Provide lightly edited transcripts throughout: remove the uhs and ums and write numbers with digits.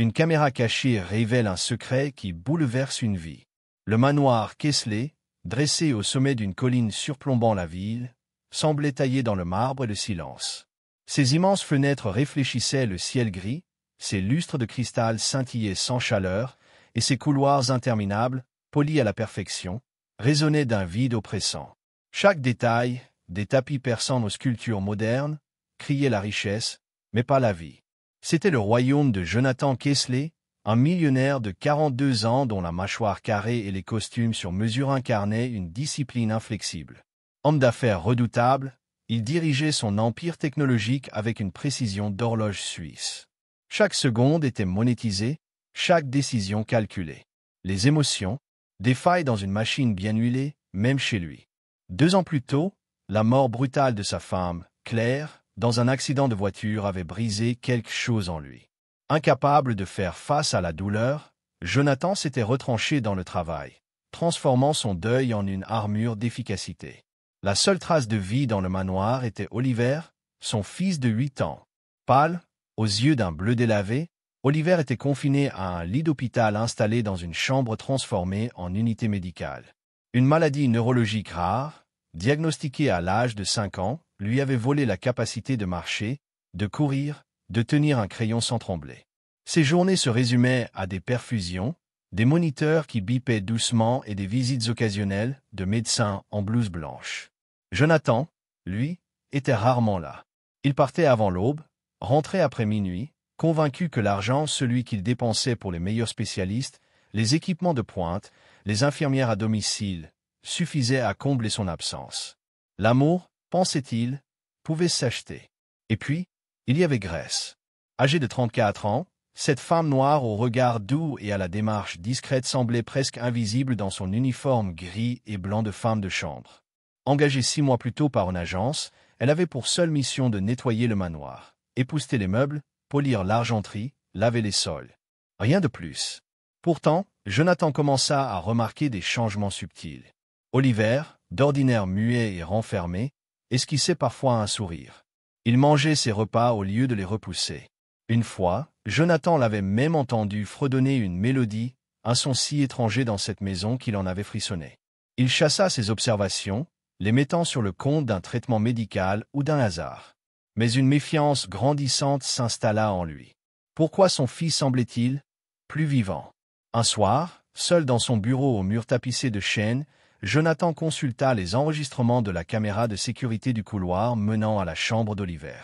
Une caméra cachée révèle un secret qui bouleverse une vie. Le manoir Kessler, dressé au sommet d'une colline surplombant la ville, semblait taillé dans le marbre et le silence. Ses immenses fenêtres réfléchissaient le ciel gris, ses lustres de cristal scintillaient sans chaleur, et ses couloirs interminables, polis à la perfection, résonnaient d'un vide oppressant. Chaque détail, des tapis perçant aux sculptures modernes, criait la richesse, mais pas la vie. C'était le royaume de Jonathan Kessler, un millionnaire de 42 ans dont la mâchoire carrée et les costumes sur mesure incarnaient une discipline inflexible. Homme d'affaires redoutable, il dirigeait son empire technologique avec une précision d'horloge suisse. Chaque seconde était monétisée, chaque décision calculée. Les émotions, des failles dans une machine bien huilée, même chez lui. 2 ans plus tôt, la mort brutale de sa femme, Claire, dans un accident de voiture avait brisé quelque chose en lui. Incapable de faire face à la douleur, Jonathan s'était retranché dans le travail, transformant son deuil en une armure d'efficacité. La seule trace de vie dans le manoir était Oliver, son fils de 8 ans. Pâle, aux yeux d'un bleu délavé, Oliver était confiné à un lit d'hôpital installé dans une chambre transformée en unité médicale. Une maladie neurologique rare, diagnostiquée à l'âge de 5 ans, lui avait volé la capacité de marcher, de courir, de tenir un crayon sans trembler. Ses journées se résumaient à des perfusions, des moniteurs qui bipaient doucement et des visites occasionnelles de médecins en blouse blanche. Jonathan, lui, était rarement là. Il partait avant l'aube, rentrait après minuit, convaincu que l'argent, celui qu'il dépensait pour les meilleurs spécialistes, les équipements de pointe, les infirmières à domicile, suffisait à combler son absence. L'amour, pensait-il, pouvait s'acheter. Et puis, il y avait Grace. Âgée de 34 ans, cette femme noire au regard doux et à la démarche discrète semblait presque invisible dans son uniforme gris et blanc de femme de chambre. Engagée 6 mois plus tôt par une agence, elle avait pour seule mission de nettoyer le manoir, épousseter les meubles, polir l'argenterie, laver les sols. Rien de plus. Pourtant, Jonathan commença à remarquer des changements subtils. Oliver, d'ordinaire muet et renfermé, esquissait parfois un sourire. Il mangeait ses repas au lieu de les repousser. Une fois, Jonathan l'avait même entendu fredonner une mélodie, un son si étranger dans cette maison qu'il en avait frissonné. Il chassa ses observations, les mettant sur le compte d'un traitement médical ou d'un hasard. Mais une méfiance grandissante s'installa en lui. Pourquoi son fils semblait-il plus vivant? Un soir, seul dans son bureau au mur tapissé de chêne, Jonathan consulta les enregistrements de la caméra de sécurité du couloir menant à la chambre d'Oliver.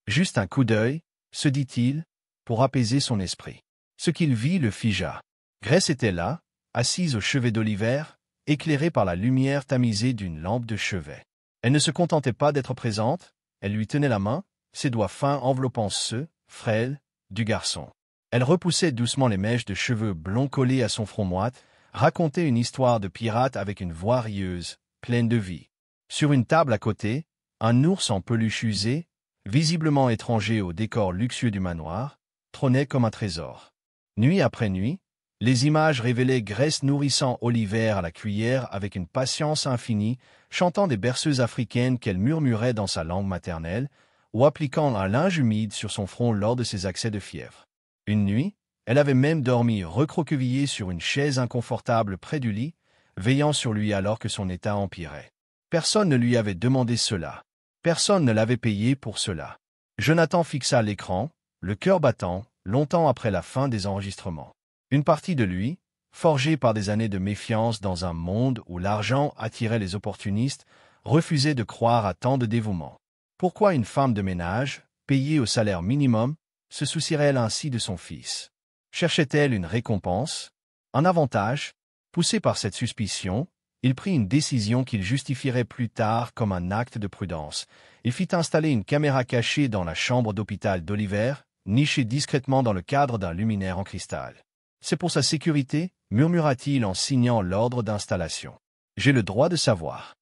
Juste un coup d'œil, se dit-il, pour apaiser son esprit. Ce qu'il vit le figea. Grace était là, assise au chevet d'Oliver, éclairée par la lumière tamisée d'une lampe de chevet. Elle ne se contentait pas d'être présente, elle lui tenait la main, ses doigts fins enveloppant ceux, frêles, du garçon. Elle repoussait doucement les mèches de cheveux blonds collées à son front moite, racontait une histoire de pirate avec une voix rieuse, pleine de vie. Sur une table à côté, un ours en peluche usée, visiblement étranger au décor luxueux du manoir, trônait comme un trésor. Nuit après nuit, les images révélaient Grace nourrissant Oliver à la cuillère avec une patience infinie, chantant des berceuses africaines qu'elle murmurait dans sa langue maternelle, ou appliquant un linge humide sur son front lors de ses accès de fièvre. Une nuit, elle avait même dormi recroquevillée sur une chaise inconfortable près du lit, veillant sur lui alors que son état empirait. Personne ne lui avait demandé cela. Personne ne l'avait payé pour cela. Jonathan fixa l'écran, le cœur battant, longtemps après la fin des enregistrements. Une partie de lui, forgée par des années de méfiance dans un monde où l'argent attirait les opportunistes, refusait de croire à tant de dévouement. Pourquoi une femme de ménage, payée au salaire minimum, se soucierait-elle ainsi de son fils? Cherchait-elle une récompense? Un avantage? Poussé par cette suspicion, il prit une décision qu'il justifierait plus tard comme un acte de prudence. Il fit installer une caméra cachée dans la chambre d'hôpital d'Oliver, nichée discrètement dans le cadre d'un luminaire en cristal. C'est pour sa sécurité, murmura-t-il en signant l'ordre d'installation. J'ai le droit de savoir.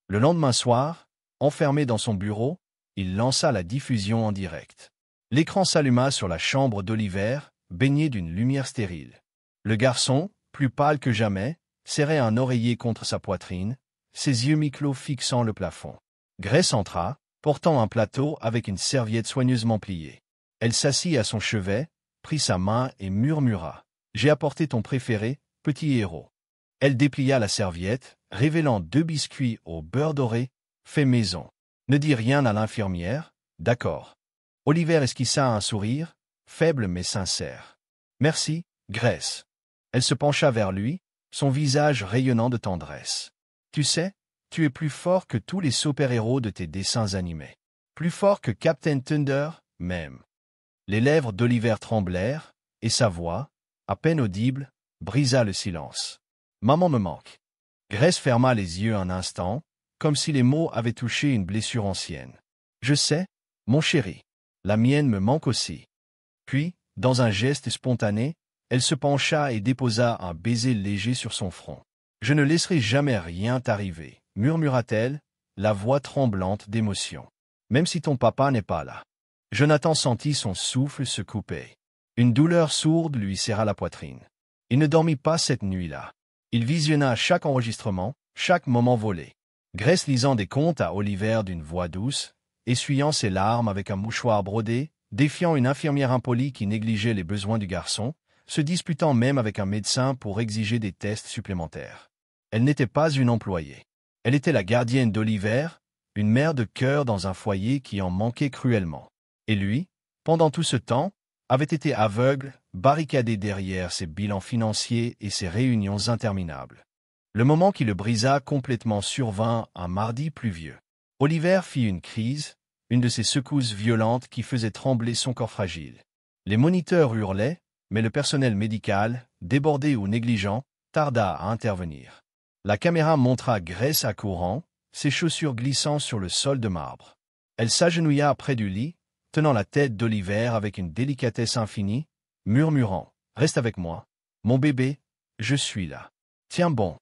Le lendemain soir, enfermé dans son bureau, il lança la diffusion en direct. L'écran s'alluma sur la chambre d'Oliver, baignée d'une lumière stérile. Le garçon, plus pâle que jamais, serrait un oreiller contre sa poitrine, ses yeux mi-clos fixant le plafond. Grace entra, portant un plateau avec une serviette soigneusement pliée. Elle s'assit à son chevet, prit sa main et murmura. « J'ai apporté ton préféré, petit héros. » Elle déplia la serviette, révélant 2 biscuits au beurre doré, fait maison. « Ne dis rien à l'infirmière, d'accord. » Oliver esquissa un sourire, faible mais sincère. « Merci, Grace. » Elle se pencha vers lui, son visage rayonnant de tendresse. « Tu sais, tu es plus fort que tous les super-héros de tes dessins animés. Plus fort que Captain Thunder, même. » Les lèvres d'Oliver tremblèrent, et sa voix, à peine audible, brisa le silence. « Maman me manque. » Grace ferma les yeux un instant, comme si les mots avaient touché une blessure ancienne. « Je sais, mon chéri. La mienne me manque aussi. » Puis, dans un geste spontané, elle se pencha et déposa un baiser léger sur son front. « Je ne laisserai jamais rien t'arriver, » murmura-t-elle, la voix tremblante d'émotion. « Même si ton papa n'est pas là. » Jonathan sentit son souffle se couper. Une douleur sourde lui serra la poitrine. Il ne dormit pas cette nuit-là. Il visionna chaque enregistrement, chaque moment volé. Grace lisant des contes à Oliver d'une voix douce, essuyant ses larmes avec un mouchoir brodé, défiant une infirmière impolie qui négligeait les besoins du garçon, se disputant même avec un médecin pour exiger des tests supplémentaires. Elle n'était pas une employée. Elle était la gardienne d'Oliver, une mère de cœur dans un foyer qui en manquait cruellement. Et lui, pendant tout ce temps, avait été aveugle, barricadé derrière ses bilans financiers et ses réunions interminables. Le moment qui le brisa complètement survint un mardi pluvieux. Oliver fit une crise, une de ces secousses violentes qui faisaient trembler son corps fragile. Les moniteurs hurlaient, mais le personnel médical, débordé ou négligent, tarda à intervenir. La caméra montra Grace accourant, ses chaussures glissant sur le sol de marbre. Elle s'agenouilla près du lit, tenant la tête d'Oliver avec une délicatesse infinie, murmurant « Reste avec moi, mon bébé, je suis là. Tiens bon. »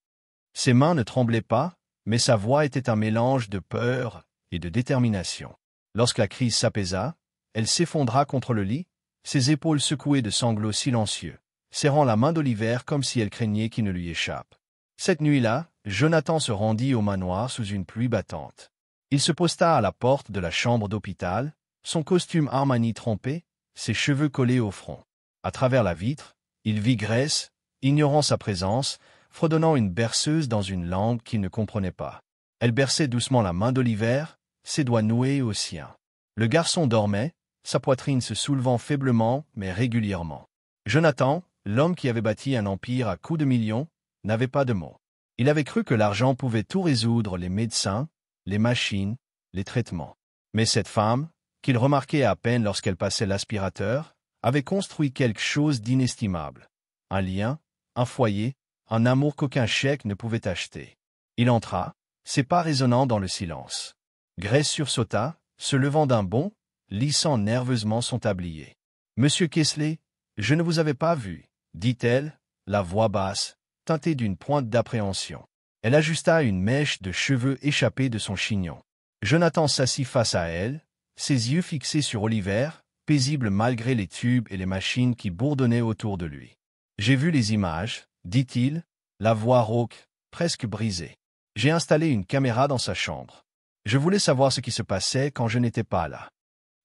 Ses mains ne tremblaient pas, mais sa voix était un mélange de peur et de détermination. Lorsque la crise s'apaisa, elle s'effondra contre le lit, ses épaules secouées de sanglots silencieux, serrant la main d'Oliver comme si elle craignait qu'il ne lui échappe. Cette nuit-là, Jonathan se rendit au manoir sous une pluie battante. Il se posta à la porte de la chambre d'hôpital, son costume Armani trempé, ses cheveux collés au front. À travers la vitre, il vit Grace, ignorant sa présence, fredonnant une berceuse dans une langue qu'il ne comprenait pas. Elle berçait doucement la main d'Oliver, ses doigts noués aux siens. Le garçon dormait, sa poitrine se soulevant faiblement mais régulièrement. Jonathan, l'homme qui avait bâti un empire à coups de millions, n'avait pas de mots. Il avait cru que l'argent pouvait tout résoudre, les médecins, les machines, les traitements. Mais cette femme, qu'il remarquait à peine lorsqu'elle passait l'aspirateur, avait construit quelque chose d'inestimable. Un lien, un foyer, un amour qu'aucun chèque ne pouvait acheter. Il entra, ses pas résonnant dans le silence. Grace sursauta, se levant d'un bond, lissant nerveusement son tablier. « Monsieur Kingsley, je ne vous avais pas vu, » dit-elle, la voix basse, teintée d'une pointe d'appréhension. Elle ajusta une mèche de cheveux échappés de son chignon. Jonathan s'assit face à elle, ses yeux fixés sur Oliver, paisible malgré les tubes et les machines qui bourdonnaient autour de lui. « J'ai vu les images, » dit-il, la voix rauque, presque brisée. « J'ai installé une caméra dans sa chambre. Je voulais savoir ce qui se passait quand je n'étais pas là. »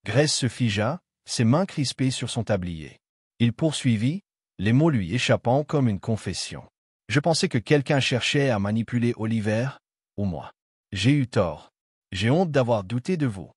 Grace se figea, ses mains crispées sur son tablier. Il poursuivit, les mots lui échappant comme une confession. « Je pensais que quelqu'un cherchait à manipuler Oliver, ou moi. J'ai eu tort. J'ai honte d'avoir douté de vous. »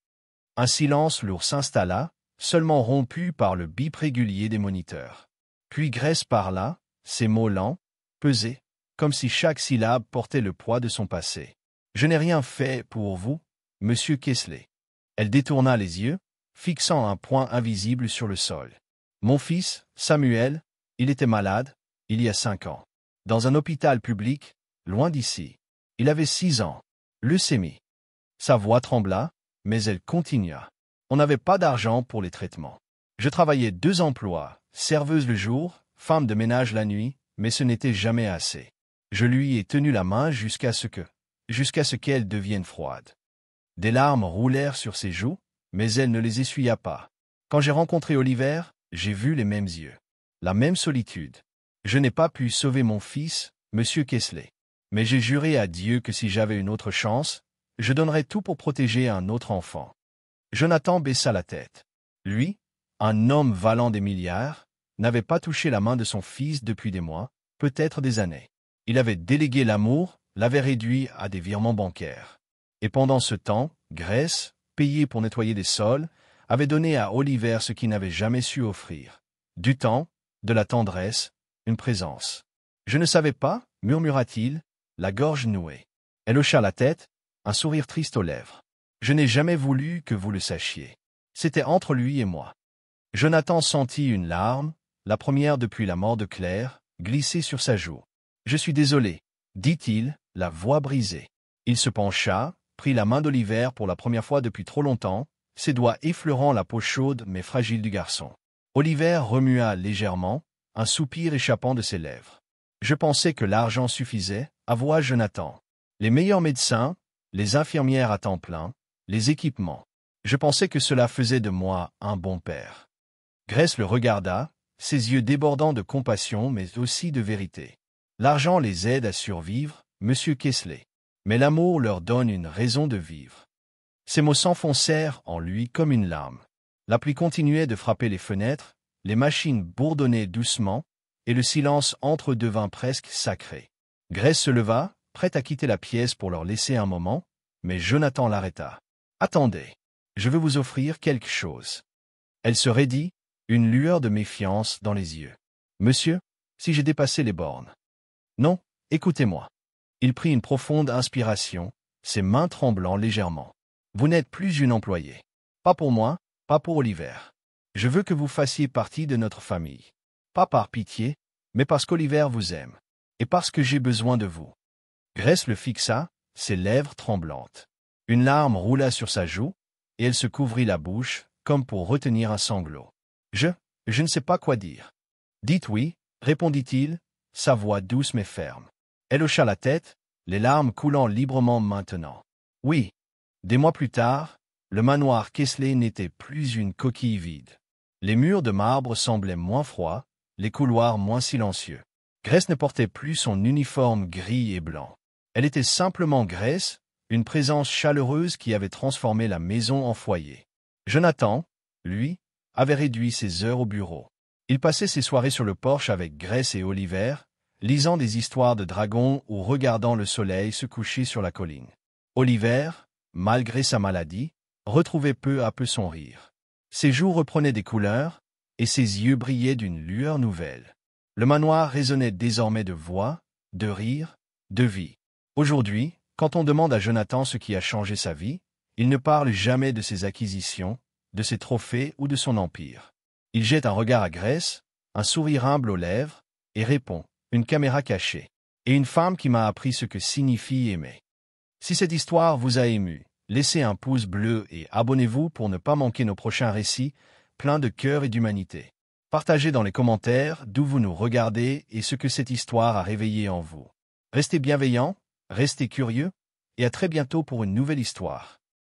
Un silence lourd s'installa, seulement rompu par le bip régulier des moniteurs. Puis Grace parla, ses mots lents, pesés, comme si chaque syllabe portait le poids de son passé. « Je n'ai rien fait pour vous, monsieur Kingsley. » Elle détourna les yeux, fixant un point invisible sur le sol. « Mon fils, Samuel, il était malade, il y a 5 ans. Dans un hôpital public, loin d'ici. Il avait 6 ans. Leucémie. » Sa voix trembla, mais elle continua. « On n'avait pas d'argent pour les traitements. Je travaillais 2 emplois, serveuse le jour, femme de ménage la nuit, mais ce n'était jamais assez. Je lui ai tenu la main jusqu'à ce qu'elle devienne froide. Des larmes roulèrent sur ses joues, mais elle ne les essuya pas. Quand j'ai rencontré Oliver, j'ai vu les mêmes yeux. La même solitude. Je n'ai pas pu sauver mon fils, monsieur Kingsley. Mais j'ai juré à Dieu que si j'avais une autre chance, je donnerais tout pour protéger un autre enfant. » Jonathan baissa la tête. Lui, un homme valant des milliards, n'avait pas touché la main de son fils depuis des mois, peut-être des années. Il avait délégué l'amour, l'avait réduit à des virements bancaires. Et pendant ce temps, Grace, payée pour nettoyer des sols, avait donné à Oliver ce qu'il n'avait jamais su offrir. Du temps, de la tendresse, une présence. « Je ne savais pas, murmura-t-il, la gorge nouée. Elle hocha la tête, un sourire triste aux lèvres. « Je n'ai jamais voulu que vous le sachiez. C'était entre lui et moi. » Jonathan sentit une larme, la première depuis la mort de Claire, glisser sur sa joue. « Je suis désolé, » dit-il, la voix brisée. Il se pencha, prit la main d'Oliver pour la première fois depuis trop longtemps, ses doigts effleurant la peau chaude mais fragile du garçon. Oliver remua légèrement, un soupir échappant de ses lèvres. « Je pensais que l'argent suffisait, avoua Jonathan. Les meilleurs médecins, les infirmières à temps plein, les équipements. Je pensais que cela faisait de moi un bon père. » Grace le regarda, ses yeux débordant de compassion mais aussi de vérité. « L'argent les aide à survivre, monsieur Kessler. Mais l'amour leur donne une raison de vivre. » Ces mots s'enfoncèrent en lui comme une lame. La pluie continuait de frapper les fenêtres, les machines bourdonnaient doucement, et le silence entre eux devint presque sacré. Grace se leva, prête à quitter la pièce pour leur laisser un moment, mais Jonathan l'arrêta. « Attendez, je veux vous offrir quelque chose. » Elle se raidit, une lueur de méfiance dans les yeux. « Monsieur, si j'ai dépassé les bornes. »« Non, écoutez-moi. » Il prit une profonde inspiration, ses mains tremblant légèrement. « Vous n'êtes plus une employée. Pas pour moi, pas pour Oliver. Je veux que vous fassiez partie de notre famille. Pas par pitié, mais parce qu'Oliver vous aime. Et parce que j'ai besoin de vous. » Grace le fixa, ses lèvres tremblantes. Une larme roula sur sa joue, et elle se couvrit la bouche, comme pour retenir un sanglot. « Je ne sais pas quoi dire. »« Dites oui, » répondit-il, sa voix douce mais ferme. Elle hocha la tête, les larmes coulant librement maintenant. « Oui. » Des mois plus tard, le manoir Kessler n'était plus une coquille vide. Les murs de marbre semblaient moins froids, les couloirs moins silencieux. Grace ne portait plus son uniforme gris et blanc. Elle était simplement Grace, une présence chaleureuse qui avait transformé la maison en foyer. Jonathan, lui, avait réduit ses heures au bureau. Il passait ses soirées sur le porche avec Grace et Oliver, lisant des histoires de dragons ou regardant le soleil se coucher sur la colline. Oliver, malgré sa maladie, retrouvait peu à peu son rire. Ses joues reprenaient des couleurs, et ses yeux brillaient d'une lueur nouvelle. Le manoir résonnait désormais de voix, de rire, de vie. Aujourd'hui, quand on demande à Jonathan ce qui a changé sa vie, il ne parle jamais de ses acquisitions, de ses trophées ou de son empire. Il jette un regard à Grace, un sourire humble aux lèvres, et répond, une caméra cachée, et une femme qui m'a appris ce que signifie aimer. Si cette histoire vous a ému, laissez un pouce bleu et abonnez-vous pour ne pas manquer nos prochains récits, pleins de cœur et d'humanité. Partagez dans les commentaires d'où vous nous regardez et ce que cette histoire a réveillé en vous. Restez bienveillants, restez curieux, et à très bientôt pour une nouvelle histoire.